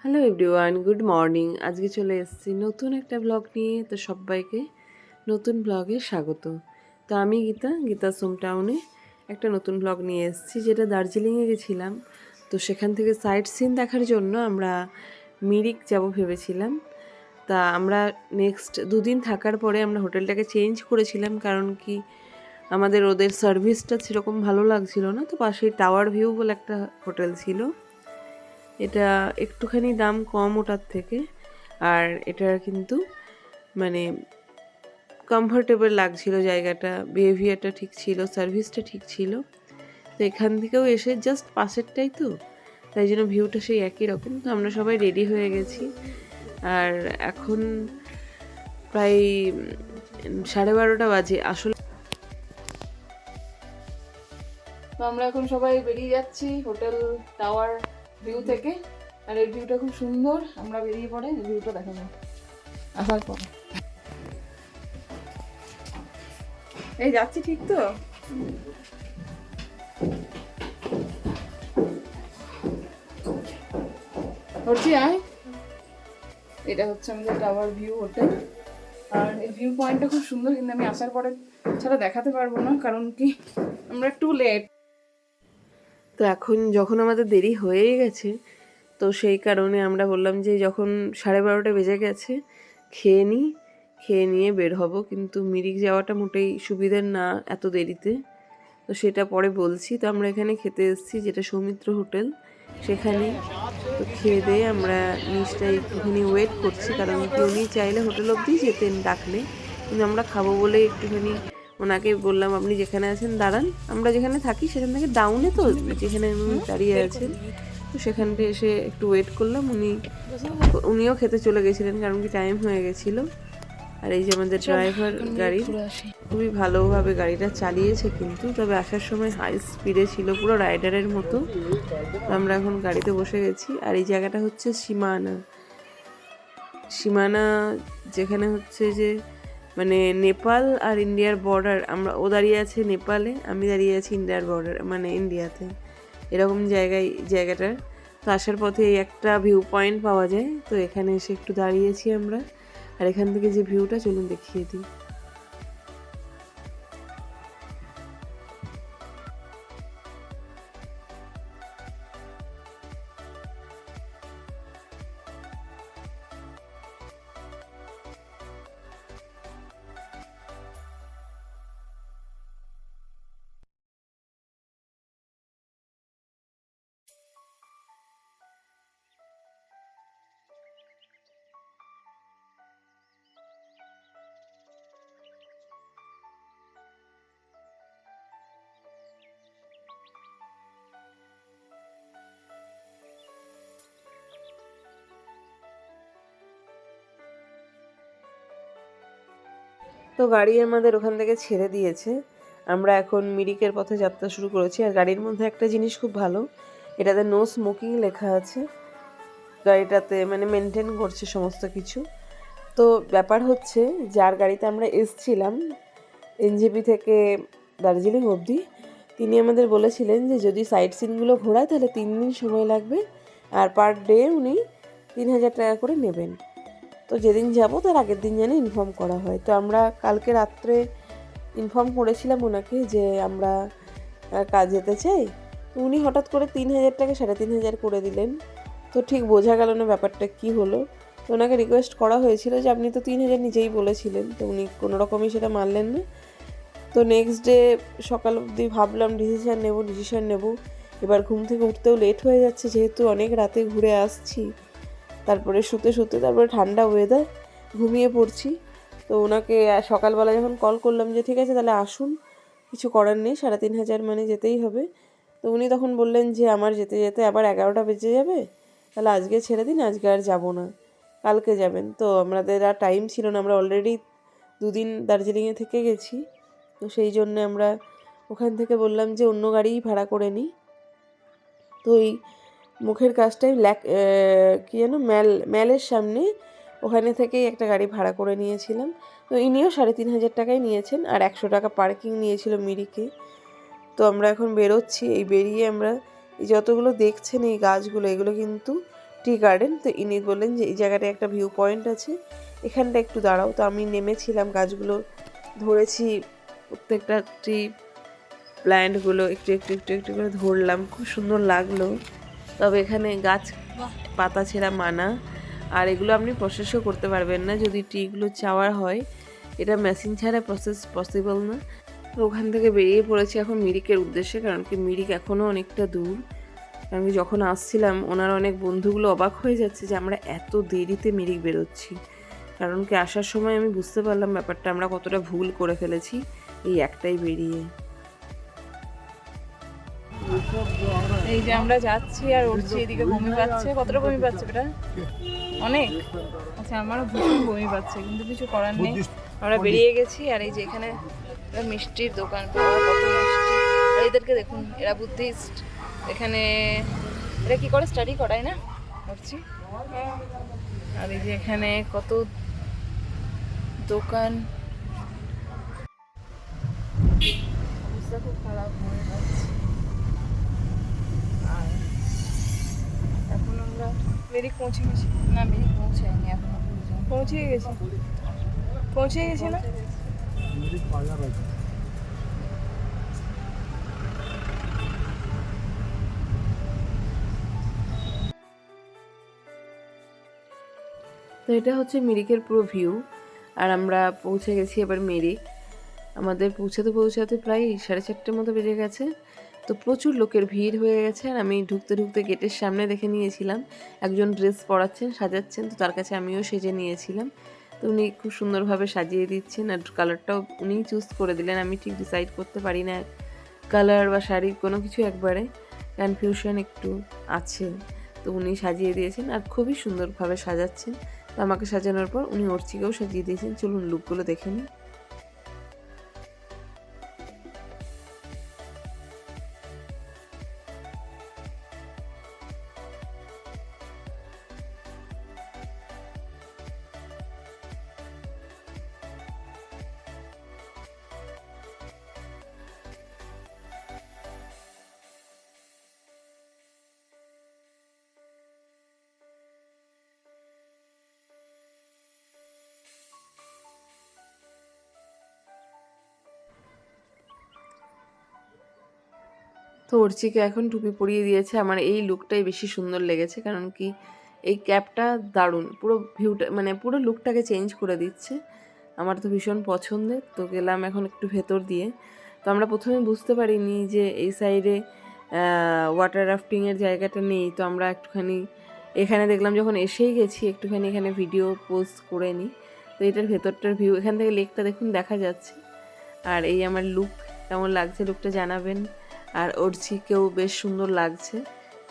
Hello everyone, good morning. আজকে চলে এসেছি নতুন একটা ব্লগ নিয়ে। তো সবাইকে নতুন ব্লগে স্বাগত। তো আমি গীতা সোম টাউনে একটা নতুন ব্লগ নিয়ে এসেছি, যেটা দার্জিলিংয়ে গেছিলাম। তো সেখান থেকে সাইট সিন দেখার জন্য আমরা মিরিক যাব ভেবেছিলাম। তা আমরা নেক্সট দুদিন থাকার পরে আমরা হোটেলটাকে চেঞ্জ করেছিলাম, কারণ কি আমাদের ওদের সার্ভিসটা সেরকম ভালো লাগছিল না। তো পাশেই টাওয়ার ভিউ বলে একটা হোটেল ছিল, এটা একটুখানি দাম কম ওটার থেকে, আর এটা কিন্তু মানে কমফোর্টেবল লাগছিল, জায়গাটা, বিহেভিয়ারটা ঠিক ছিল, সার্ভিসটা ঠিক ছিল। তো এখান থেকেও এসে জাস্ট পাশেরটাই তো, তাই জন্য ভিউটা সেই একই রকম। তো আমরা সবাই রেডি হয়ে গেছি, আর এখন প্রায় 12:30 বাজে আসলে। তো আমরা এখন সবাই বেরিয়ে যাচ্ছি হোটেল টাওয়ার ভিউ থেকে, আর এই ভিউটা খুব সুন্দর। আমরা বেরিয়ে পড়ে ভিউটা দেখাবো আসার পরে। এই যাচ্ছি ঠিক তো? করছি আয়। এটা হচ্ছে আমাদের টাওয়ার ভিউ হোটেল, আর এই ভিউ পয়েন্টটা খুব সুন্দর, কিন্তু আমি আসার পরে ছাড়া দেখাতে পারবো না, কারণ কি আমরা একটু লেট। তো এখন যখন আমাদের দেরি হয়েই গেছে, তো সেই কারণে আমরা বললাম যে যখন 12:30 বেজে গেছে, খেয়ে নিই, খেয়ে নিয়ে বের হব। কিন্তু মিরিক যাওয়াটা মোটেই সুবিধার না এত দেরিতে, তো সেটা পরে বলছি। তো আমরা এখানে খেতে এসেছি, যেটা সৌমিত্র হোটেল, সেখানে। তো খেয়ে দিয়ে আমরা নিচটায় একটুখানি ওয়েট করছি, কারণ কি উনি চাইলে হোটেল অবধি যেতেন ডাকলে, কিন্তু আমরা খাবো বলে একটুখানি ওনাকে বললাম আপনি যেখানে আছেন দাঁড়ান। আমরা যেখানে থাকি সেখান থেকে ডাউনে, তো যেখানে উনি দাঁড়িয়ে আছেন, তো সেখানটা এসে একটু ওয়েট করলাম। উনিও খেতে চলে গেছিলেন, কারণ কি টাইম হয়ে গেছিলো। আর এই যে আমাদের ড্রাইভার গাড়ি খুবই ভালোভাবে গাড়িটা চালিয়েছে, কিন্তু তবে আসার সময় হাই স্পিডে ছিল, পুরো রাইডারের মতো। তো আমরা এখন গাড়িতে বসে গেছি, আর এই জায়গাটা হচ্ছে সীমানা, যেখানে হচ্ছে যে মানে নেপাল আর ইন্ডিয়ার বর্ডার। ও দাঁড়িয়ে আছে নেপালে, আমি দাঁড়িয়ে আছি ইন্ডিয়ার বর্ডার মানে ইন্ডিয়াতে, এরকম জায়গাটা। তো আসার পথে এই একটা ভিউ পয়েন্ট পাওয়া যায়, তো এখানে এসে একটু দাঁড়িয়েছি আমরা। আর এখান থেকে যে ভিউটা, চলুন দেখিয়ে দিই। তো গাড়ি আমাদের ওখান থেকে ছেড়ে দিয়েছে, আমরা এখন মিরিকের পথে যাত্রা শুরু করেছি। আর গাড়ির মধ্যে একটা জিনিস খুব ভালো, এটাতে নো স্মোকিং লেখা আছে। গাড়িটাতে মানে মেনটেন করছে সমস্ত কিছু। তো ব্যাপার হচ্ছে, যার গাড়িতে আমরা এসছিলাম এনজেপি থেকে দার্জিলিং অবধি, তিনি আমাদের বলেছিলেন যে যদি সাইট সিনগুলো ঘোরায় তাহলে 3 দিন সময় লাগবে, আর পার ডে উনি 3,000 টাকা করে নেবেন। তো যেদিন যাব তার আগের দিন যেন ইনফর্ম করা হয়। তো আমরা কালকে রাত্রে ইনফর্ম করেছিলাম ওনাকে যে আমরা কাজ যেতে চাই। তো উনি হঠাৎ করে 3,000 টাকা 3,500 করে দিলেন। তো ঠিক বোঝা গেল না ব্যাপারটা কি হলো। তো ওনাকে রিকোয়েস্ট করা হয়েছিল যে আপনি তো 3,000 নিজেই বলেছিলেন, তো উনি কোনো রকমই সেটা মানলেন না। তো নেক্সট ডে সকাল অবধি ভাবলাম ডিসিশান নেব। এবার ঘুম থেকে উঠতেও লেট হয়ে যাচ্ছে, যেহেতু অনেক রাতে ঘুরে আসছি। তারপরে শুতে তারপরে ঠান্ডা ওয়েদার, ঘুমিয়ে পড়ছি। তো ওনাকে সকালবেলা যখন কল করলাম যে ঠিক আছে তাহলে আসুন, কিছু করার নেই, 3,500 মানে যেতেই হবে। তো উনি তখন বললেন যে আমার যেতে যেতে আবার 11টা বেজে যাবে, তাহলে আজকে ছেড়ে দিন, আজকে আর যাবো না, কালকে যাবেন। তো আমাদের আর টাইম ছিল না, আমরা অলরেডি 2 দিন দার্জিলিংয়ে থেকে গেছি। তো সেই জন্যে আমরা ওখান থেকে বললাম যে অন্য গাড়িই ভাড়া করে নিই। তো এই মুখের কাজটাই কী যেন ম্যালের সামনে, ওখানে থেকেই একটা গাড়ি ভাড়া করে নিয়েছিলাম। তো ইনিও 3,500 টাকাই নিয়েছেন, আর 100 টাকা পার্কিং নিয়েছিল মিরিকে। তো আমরা এখন বেরোচ্ছি। এই বেরিয়ে আমরা এই যতগুলো দেখছেন এই গাছগুলো, এগুলো কিন্তু টি গার্ডেন। তো ইনি বললেন যে এই জায়গাটায় একটা ভিউ পয়েন্ট আছে, এখানটা একটু দাঁড়াও। তো আমি নেমেছিলাম, গাছগুলো ধরেছি, প্রত্যেকটা ট্রি প্ল্যান্টগুলো একটু একটু একটু একটু করে ধরলাম, খুব সুন্দর লাগলো। তবে এখানে গাছ পাতা ছেঁড়া মানা, আর এগুলো আপনি প্রসেসও করতে পারবেন না যদি ট্রিগুলো চাওয়ার হয়, এটা মেশিন ছাড়া প্রসেস পসিবল না। তো ওখান থেকে বেরিয়ে পড়েছি এখন মিরিকের উদ্দেশ্যে, কারণ কি মিরিক এখনও অনেকটা দূর। কারণ কি যখন আসছিলাম ওনার অনেক বন্ধুগুলো অবাক হয়ে যাচ্ছে যে আমরা এত দেরিতে মিরিক বেরোচ্ছি। কারণ কি আসার সময় আমি বুঝতে পারলাম ব্যাপারটা আমরা কতটা ভুল করে ফেলেছি এই একটাই বেরিয়ে। এই যে আমরা যাচ্ছি আর উঠছি, এদিকে বমি পাচ্ছে। কতটা বমি পাচ্ছে বেটা? অনেক। আচ্ছা, আমারও ভীষণ বমি পাচ্ছে, কিন্তু কিছু করার নেই। আমরা বেরিয়ে গেছি। আর এই যে এখানে একটা মিষ্টির দোকান, বাবা কত মিষ্টি। আর এদেরকে দেখুন, এরা বুদ্ধিস্ট। এখানে এরা কি করে, স্টাডি করায় না করছি। আর এই যে এখানে কত দোকান, অবস্থা খুব খারাপ হয়ে যাচ্ছে। আর এখন আমরা মেরিক পৌঁছে গেছি। না, মেরিক পৌঁছায়নি এখনো। পৌঁছে গেছি না? তো এটা হচ্ছে মিরিকের পুরো ভিউ। আর আমরা পৌঁছে গেছি এবার মিরিক। আমাদের পৌঁছাতে প্রায় 4:30 মতো বেজে গেছে। তো প্রচুর লোকের ভিড় হয়ে গেছে। আর আমি ঢুকতে ঢুকতে গেটের সামনে দেখে নিয়েছিলাম একজন ড্রেস পরাচ্ছেন, সাজাচ্ছেন। তো তার কাছে আমিও সেজে নিয়েছিলাম। তো উনি খুব সুন্দরভাবে সাজিয়ে দিচ্ছেন, আর কালারটাও উনিই চুজ করে দিলেন। আমি ঠিক ডিসাইড করতে পারি না কালার বা শাড়ি, কোনো কিছু একবারে কনফিউশন একটু আছে। তো উনি সাজিয়ে দিয়েছেন আর খুবই সুন্দরভাবে সাজাচ্ছেন। তো আমাকে সাজানোর পর উনি অর্চিকেও সাজিয়ে দিয়েছেন। চলুন লুকগুলো দেখে নিই। তো অর্চিকে এখন টুপি পরিয়ে দিয়েছে। আমার এই লুকটাই বেশি সুন্দর লেগেছে, কারণ কি এই ক্যাপটা দারুণ, পুরো ভিউটা মানে পুরো লুকটাকে চেঞ্জ করে দিচ্ছে। আমার তো ভীষণ পছন্দের। তো গেলাম এখন একটু ভেতর দিয়ে। তো আমরা প্রথমে বুঝতে পারিনি যে এই সাইডে ওয়াটার রাফটিংয়ের জায়গাটা নেই। তো আমরা একটুখানি এখানে দেখলাম, যখন এসেই গেছি একটুখানি এখানে ভিডিও পোস্ট করে নিই। তো এটার ভেতরটার ভিউ, এখান থেকে লেকটা দেখুন দেখা যাচ্ছে। আর এই আমার লুক কেমন লাগছে লুকটা জানাবেন। আর অর্চিকেও বেশ সুন্দর লাগছে,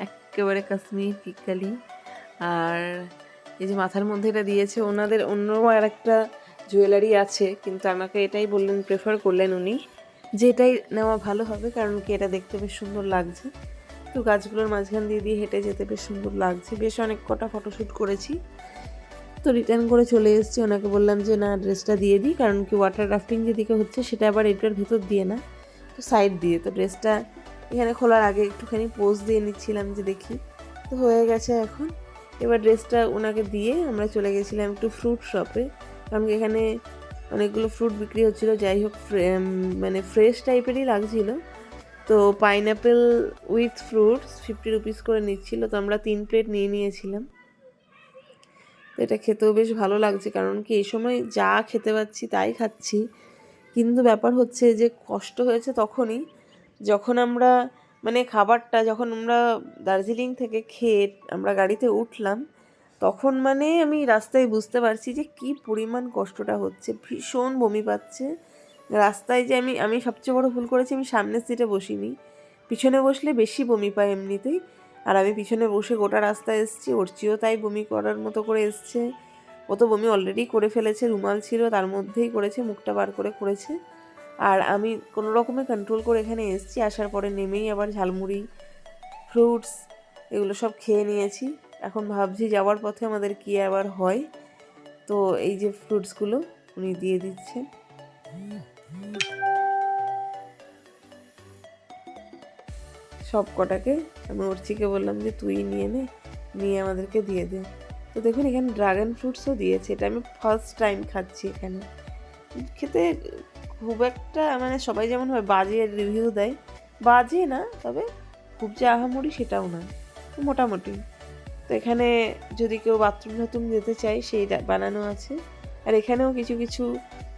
একেবারে কাশ্মীর পিকালি। আর এই যে মাথার মধ্যে এটা দিয়েছে, ওনাদের অন্য আর একটা জুয়েলারি আছে, কিন্তু আমাকে এটাই বললেন, প্রেফার করলেন উনি যে এটাই নেওয়া ভালো হবে, কারণ কি এটা দেখতে বেশ সুন্দর লাগছে। তো গাছগুলোর মাঝখান দিয়ে দিয়ে হেঁটে যেতে বেশ সুন্দর লাগছে। বেশ অনেক কটা ফটোশ্যুট করেছি। তো রিটার্ন করে চলে এসেছি। ওনাকে বললাম যে না, ড্রেসটা দিয়ে দিই, কারণ কি ওয়াটার রাফটিং যেদিকে হচ্ছে সেটা আবার এটার ভেতর দিয়ে না, তো সাইড দিয়ে। তো ড্রেসটা এখানে খোলার আগে একটুখানি পোজ দিয়ে নিচ্ছিলাম যে দেখি। তো হয়ে গেছে এখন। এবার ড্রেসটা ওনাকে দিয়ে আমরা চলে গেছিলাম একটু ফ্রুট শপে, কারণ কি এখানে অনেকগুলো ফ্রুট বিক্রি হচ্ছিলো। যাই হোক, মানে ফ্রেশ টাইপেরই লাগছিলো। তো পাইনঅ্যাপেল উইথ ফ্রুটস 50 রুপিস করে নিচ্ছিল। তো আমরা 3 প্লেট নিয়ে নিয়েছিলাম। তো এটা খেতেও বেশ ভালো লাগছে, কারণ কি এই সময় যা খেতে পাচ্ছি তাই খাচ্ছি। কিন্তু ব্যাপার হচ্ছে যে কষ্ট হয়েছে তখনই, যখন আমরা মানে খাবারটা যখন আমরা দার্জিলিং থেকে খেয়ে আমরা গাড়িতে উঠলাম, তখন মানে আমি রাস্তায় বুঝতে পারছি যে কি পরিমাণ কষ্টটা হচ্ছে। ভীষণ বমি পাচ্ছে রাস্তায়। যে আমি সবচেয়ে বড় ভুল করেছি, আমি সামনের সিটে বসিনি, পিছনে বসলে বেশি বমি পায় এমনিতেই। আর আমি পিছনে বসে গোটা রাস্তায় এসেছি। অর্চিও তাই বমি করার মতো করে এসছে। ও তো বমি অলরেডি করে ফেলেছে, রুমাল ছিল তার মধ্যেই করেছে, মুখটা বার করে করেছে। আর আমি কোনো রকমে কন্ট্রোল করে এখানে এসেছি। আসার পরে নেমেই আবার ঝালমুড়ি, ফ্রুটস এগুলো সব খেয়ে নিয়েছি। এখন ভাবছি যাওয়ার পথে আমাদের কী আবার হয়। তো এই যে ফ্রুটসগুলো উনি দিয়ে দিচ্ছেন। সব কটাকে আমি অর্চিকে বললাম যে তুই নিয়ে নে, নিয়ে আমাদেরকে দিয়ে দেয়। তো দেখুন এখানে ড্রাগন ফ্রুটসও দিয়েছে, এটা আমি ফার্স্ট টাইম খাচ্ছি এখানে। খেতে খুব একটা মানে সবাই যেমন হয় বাজে রিভিউ দেয়, বাজে না, তবে খুব যে আহামরি সেটাও না, মোটামুটি। তো এখানে যদি কেউ বাথরুম টাথরুম যেতে চায় সেই বানানো আছে। আর এখানেও কিছু কিছু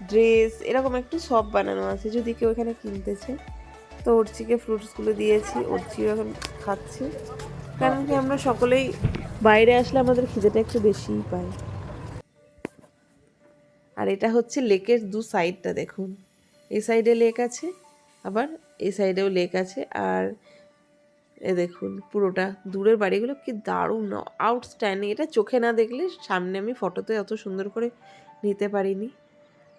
ড্রেস এরকম একটু সব বানানো আছে যদি কেউ এখানে কিনতে চায়। তো অর্চিকে ফ্রুটসগুলো দিয়েছি, অর্চিও এখন খাচ্ছে, কারণ কি আমরা সকলেই বাইরে আসলে আমাদের খিদেটা একটু বেশিই পায়। আর এটা হচ্ছে লেকের দু সাইডটা দেখুন, এই সাইডে লেক আছে, আবার এই সাইডেও লেক আছে। আর এ দেখুন পুরোটা দূরের বাড়িগুলো কি দারুণ, আউটস্ট্যান্ডিং। এটা চোখে না দেখলে, সামনে আমি ফটোতে অত সুন্দর করে নিতে পারিনি।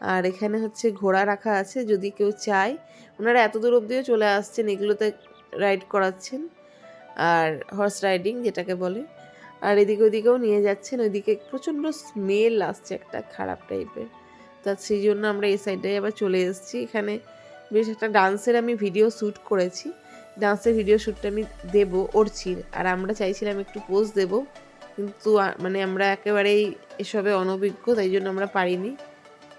আর এখানে হচ্ছে ঘোড়া রাখা আছে, যদি কেউ চায়। ওনারা এত দূর অবধিও চলে আসছেন, এগুলোতে রাইড করাচ্ছেন, আর হর্স রাইডিং যেটাকে বলে। আর এদিকে ওদিকেও নিয়ে যাচ্ছেন, ওইদিকে প্রচণ্ড স্মেল আসছে একটা খারাপ টাইপের। তা সেই জন্য আমরা এই সাইডে আবার চলে এসেছি। এখানে বেশ একটা ডান্সের আমি ভিডিও শ্যুট করেছি, ডান্সের ভিডিও শ্যুটটা আমি দেবো অর্চির। আর আমরা চাইছিলাম একটু পোজ দেব, কিন্তু মানে আমরা একেবারেই এসবে অনভিজ্ঞ, তাই জন্য আমরা পারিনি,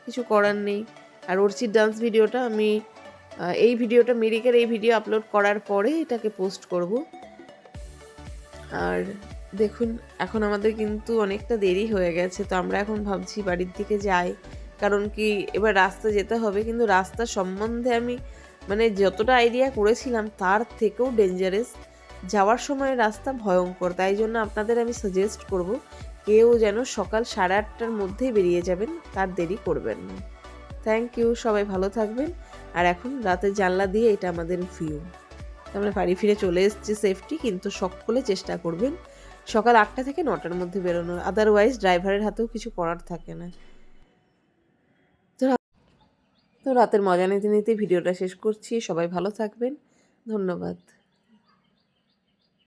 কিছু করার নেই। আর অর্চির ডান্স ভিডিওটা আমি এই ভিডিওটা মিরিকের এই ভিডিও আপলোড করার পরে এটাকে পোস্ট করব। আর দেখুন এখন আমাদের কিন্তু অনেকটা দেরি হয়ে গেছে, তো আমরা এখন ভাবছি বাড়ির দিকে যাই, কারণ কি এবার রাস্তা যেতে হবে। কিন্তু রাস্তা সম্বন্ধে আমি মানে যতটা আইডিয়া করেছিলাম তার থেকেও ডেঞ্জারাস, যাওয়ার সময় রাস্তা ভয়ঙ্কর। তাই জন্য আপনাদের আমি সাজেস্ট করব কেউ যেন সকাল 8:30টার মধ্যেই বেরিয়ে যাবেন, তার দেরি করবেন না। থ্যাংক ইউ, সবাই ভালো থাকবেন। আর এখন রাতের জানলা দিয়ে এটা আমাদের ভিউ, আমরা বাড়ি ফিরে চলে এসেছি সেফটি, কিন্তু সকলে চেষ্টা করবেন সকাল 8টা থেকে 9টার মধ্যে বেরোনোর, আদারওয়াইজ ড্রাইভারের হাতেও কিছু করার থাকে না। তো রাতের মজা নিতে নিতে ভিডিওটা শেষ করছি, সবাই ভালো থাকবেন, ধন্যবাদ।